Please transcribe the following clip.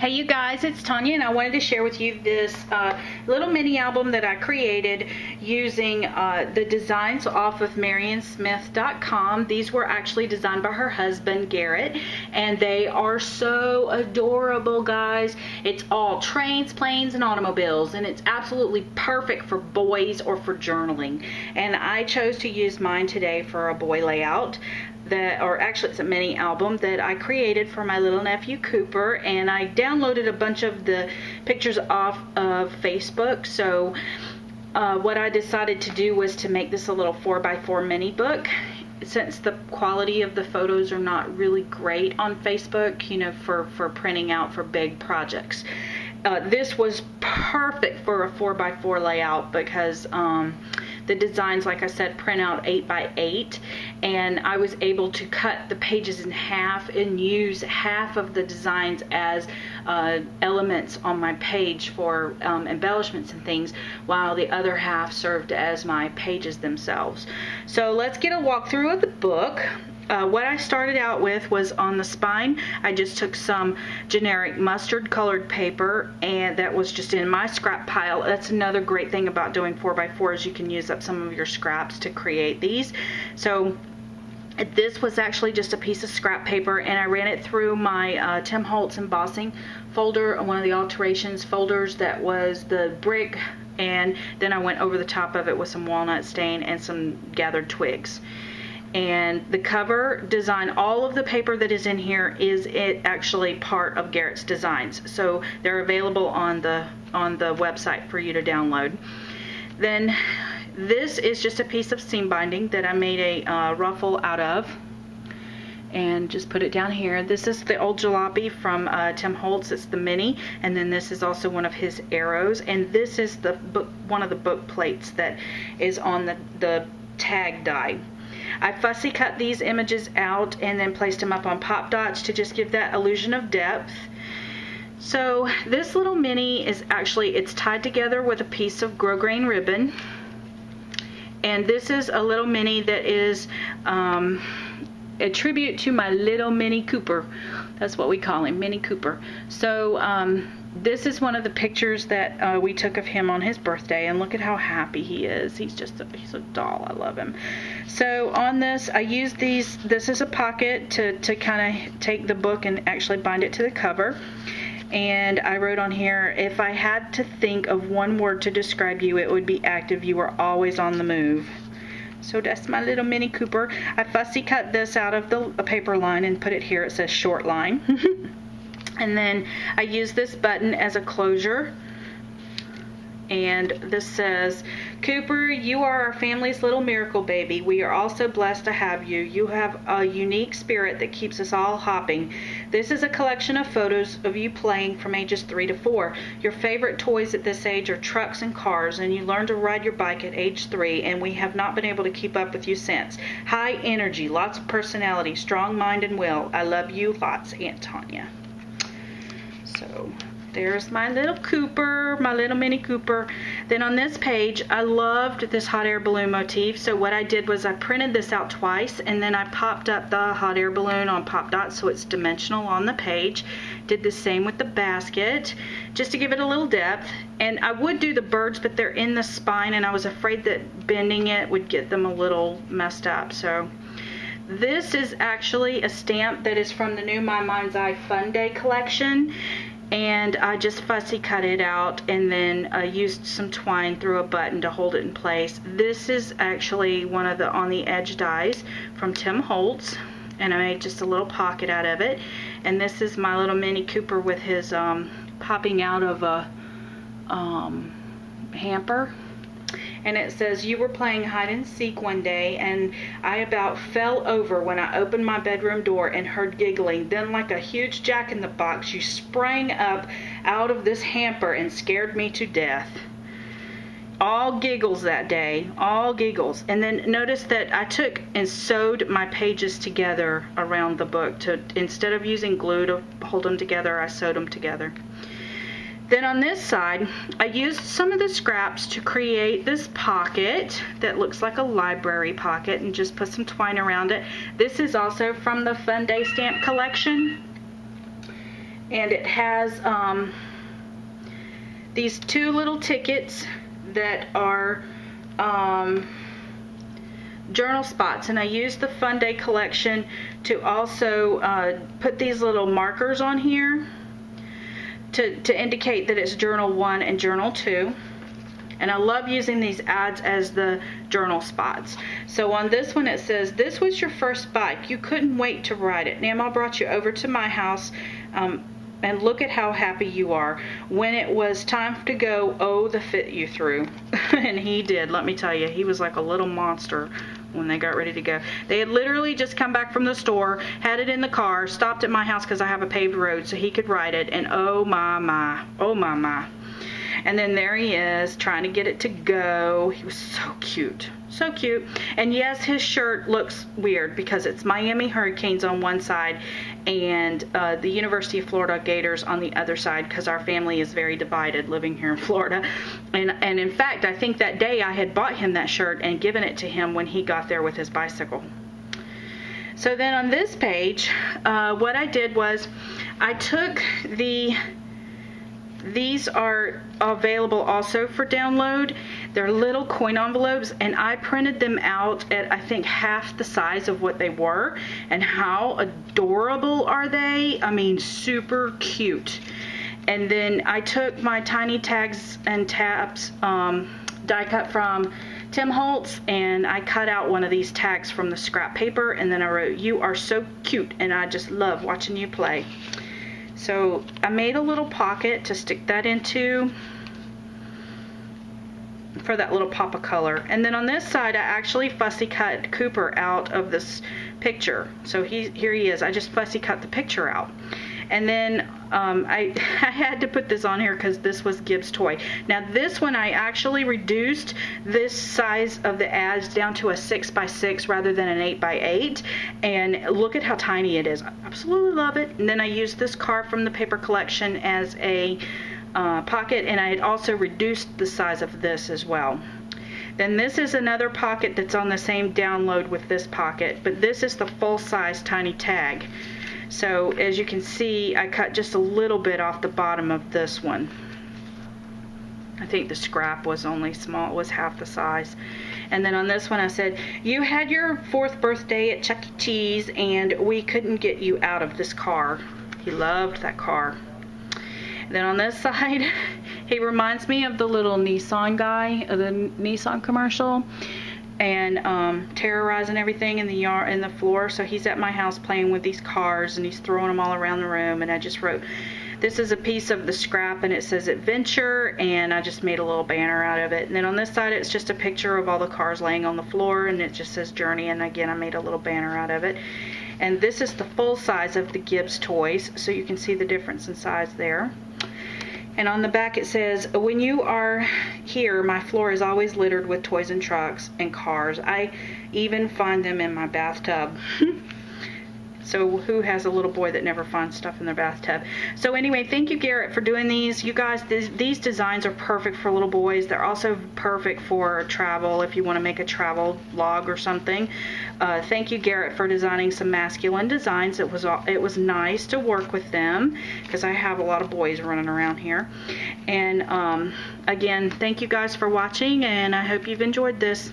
Hey you guys, it's Tonya and I wanted to share with you this little mini album that I created using the designs off of MarianSmith.com. These were actually designed by her husband Garrett and they are so adorable, guys. It's all trains, planes, and automobiles, and it's absolutely perfect for boys or for journaling. And I chose to use mine today for a boy layout. Or actually it's a mini album that I created for my little nephew Cooper, and I downloaded a bunch of the pictures off of Facebook. So what I decided to do was to make this a little 4x4 mini book, since the quality of the photos are not really great on Facebook, you know, for printing out for big projects. This was perfect for a 4x4 layout because the designs, like I said, print out 8x8, and I was able to cut the pages in half and use half of the designs as elements on my page for embellishments and things, while the other half served as my pages themselves. So let's get a walkthrough of the book. What I started out with was on the spine. I just took some generic mustard colored paper, and that was just in my scrap pile. That's another great thing about doing 4x4s. You can use up some of your scraps to create these. So this was actually just a piece of scrap paper, and I ran it through my Tim Holtz embossing folder, one of the alterations folders that was the brick, and then I went over the top of it with some walnut stain and some gathered twigs. And the cover design, all of the paper that is in here is actually part of Garrett's designs, so they're available on the website for you to download. Then this is just a piece of seam binding that I made a ruffle out of, and just put it down here. This is the old jalopy from Tim Holtz. It's the mini, and then this is also one of his arrows, and this is the book, one of the book plates that is on the tag die. I fussy cut these images out and then placed them up on pop dots to just give that illusion of depth. So this little mini is actually, it's tied together with a piece of grosgrain ribbon, and this is a little mini that is a tribute to my little Mini Cooper. That's what we call him, Mini Cooper. So this is one of the pictures that we took of him on his birthday, and look at how happy he is. He's a doll. I love him. So on this, I used these. This is a pocket to kind of take the book and actually bind it to the cover. And I wrote on here, if I had to think of one word to describe you, it would be active. You are always on the move. So that's my little Mini Cooper. I fussy cut this out of the paper line and put it here. It says short line. And then I use this button as a closure, and this says, Cooper, you are our family's little miracle baby. We are all so blessed to have you. You have a unique spirit that keeps us all hopping. This is a collection of photos of you playing from ages 3 to 4. Your favorite toys at this age are trucks and cars, and you learned to ride your bike at age 3, and we have not been able to keep up with you since. High energy, lots of personality, strong mind and will. I love you lots, Aunt Tonya. So there's my little Cooper, my little Mini Cooper. Then on this page, I loved this hot air balloon motif. So what I did was I printed this out twice, and then I popped up the hot air balloon on pop dots so it's dimensional on the page. Did the same with the basket, just to give it a little depth. And I would do the birds, but they're in the spine, and I was afraid that bending it would get them a little messed up. So this is actually a stamp that is from the new My Mind's Eye Fun Day collection, and I just fussy cut it out and then used some twine through a button to hold it in place. This is actually one of the on the edge dies from Tim Holtz, and I made just a little pocket out of it. And this is my little Mini Cooper with his popping out of a hamper. And it says, you were playing hide and seek one day, and I about fell over when I opened my bedroom door and heard giggling. Then like a huge jack-in-the-box, you sprang up out of this hamper and scared me to death. All giggles that day, all giggles. And then notice that I took and sewed my pages together around the book. Instead of using glue to hold them together, I sewed them together. Then on this side, I used some of the scraps to create this pocket that looks like a library pocket, and just put some twine around it. This is also from the Fun Day stamp collection. And it has these 2 little tickets that are journal spots, and I used the Fun Day collection to also put these little markers on here to indicate that it's journal 1 and journal 2. And I love using these ads as the journal spots. So on this one it says, "This was your first bike. You couldn't wait to ride it. Namaw brought you over to my house, and look at how happy you are. When it was time to go, oh, the fit you threw." And he did, let me tell you. He was like a little monster when they got ready to go. They had literally just come back from the store, had it in the car, stopped at my house because I have a paved road so he could ride it, and oh my, oh my. And then there he is trying to get it to go. He was so cute. So cute. And yes, his shirt looks weird because it's Miami Hurricanes on one side and the University of Florida Gators on the other side, because our family is very divided living here in Florida. And in fact, I think that day I had bought him that shirt and given it to him when he got there with his bicycle. So then on this page, what I did was I took these are available also for download. They're little coin envelopes, and I printed them out at I think half the size of what they were. And how adorable are they? I mean, super cute. And then I took my tiny tags and tabs die cut from Tim Holtz, and I cut out one of these tags from the scrap paper, and then I wrote, "You are so cute, and I just love watching you play." So I made a little pocket to stick that into for that little pop of color. And then on this side, I actually fussy cut Cooper out of this picture. So here he is. I just fussy cut the picture out. And then I had to put this on here because this was Gibbs' toy. Now this one I actually reduced this size of the ads down to a 6x6 rather than an 8x8. And look at how tiny it is. I absolutely love it. And then I used this card from the paper collection as a pocket, and I had also reduced the size of this as well. Then this is another pocket that's on the same download with this pocket, but this is the full-size tiny tag. So as you can see, I cut just a little bit off the bottom of this one. I think the scrap was only small, it was half the size. And then on this one I said, "You had your 4th birthday at Chuck E. Cheese and we couldn't get you out of this car." He loved that car. And then on this side, he reminds me of the little Nissan guy, of the Nissan commercial. And terrorizing everything in the yard, in the floor. So he's at my house playing with these cars and he's throwing them all around the room. And I just wrote, this is a piece of the scrap and it says adventure, and I just made a little banner out of it. And then on this side it's just a picture of all the cars laying on the floor and it just says journey, and again I made a little banner out of it. And this is the full size of the Gibbs toys, so you can see the difference in size there. And on the back it says, "When you are here, my floor is always littered with toys and trucks and cars. I even find them in my bathtub." So who has a little boy that never finds stuff in their bathtub? So anyway, thank you, Garrett, for doing these. You guys, these designs are perfect for little boys. They're also perfect for travel if you want to make a travel vlog or something. Thank you, Garrett, for designing some masculine designs. It was nice to work with them because I have a lot of boys running around here. And again, thank you guys for watching, and I hope you've enjoyed this.